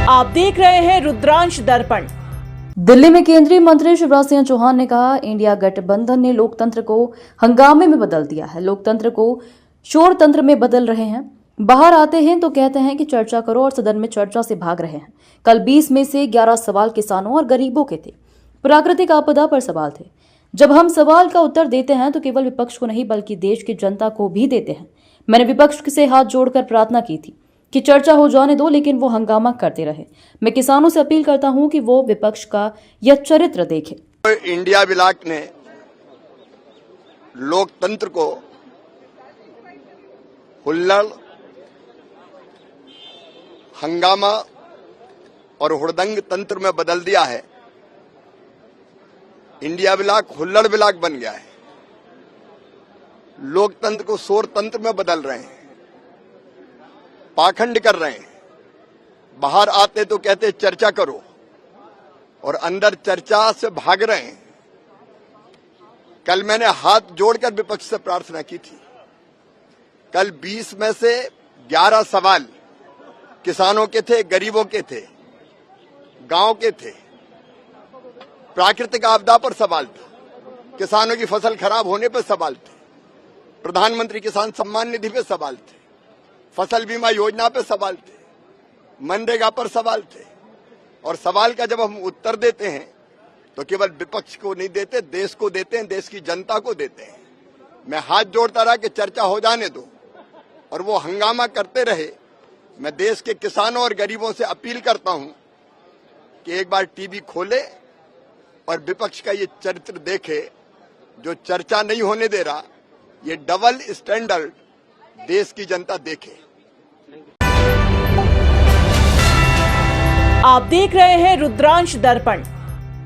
आप देख रहे हैं रुद्रांश दर्पण। दिल्ली में केंद्रीय मंत्री शिवराज सिंह चौहान ने कहा, इंडिया गठबंधन ने लोकतंत्र को हंगामे में बदल दिया है। लोकतंत्र को शोर तंत्र में बदल रहे हैं। बाहर आते हैं तो कहते हैं कि चर्चा करो और सदन में चर्चा से भाग रहे हैं। कल 20 में से 11 सवाल किसानों और गरीबों के थे। प्राकृतिक आपदा पर सवाल थे। जब हम सवाल का उत्तर देते हैं तो केवल विपक्ष को नहीं बल्कि देश की जनता को भी देते हैं। मैंने विपक्ष से हाथ जोड़कर प्रार्थना की थी कि चर्चा हो जाने दो, लेकिन वो हंगामा करते रहे। मैं किसानों से अपील करता हूं कि वो विपक्ष का यह चरित्र देखें। इंडिया ब्लॉक ने लोकतंत्र को हुल्लड़, हंगामा और हुड़दंग तंत्र में बदल दिया है। इंडिया ब्लॉक हुल्लड़ ब्लॉक बन गया है। लोकतंत्र को शोर तंत्र में बदल रहे हैं, पाखंड कर रहे हैं। बाहर आते तो कहते चर्चा करो और अंदर चर्चा से भाग रहे हैं। कल मैंने हाथ जोड़कर विपक्ष से प्रार्थना की थी। कल 20 में से 11 सवाल किसानों के थे, गरीबों के थे, गांव के थे। प्राकृतिक आपदा पर सवाल था, किसानों की फसल खराब होने पर सवाल थे, प्रधानमंत्री किसान सम्मान निधि पे सवाल थे, फसल बीमा योजना पे सवाल थे, मनरेगा पर सवाल थे। और सवाल का जब हम उत्तर देते हैं तो केवल विपक्ष को नहीं देते, देश को देते हैं, देश की जनता को देते हैं। मैं हाथ जोड़ता रहा कि चर्चा हो जाने दो और वो हंगामा करते रहे। मैं देश के किसानों और गरीबों से अपील करता हूं कि एक बार टीवी खोले और विपक्ष का ये चरित्र देखे, जो चर्चा नहीं होने दे रहा। ये डबल स्टैंडर्ड देश की जनता देखे। आप देख रहे हैं रुद्रांश दर्पण।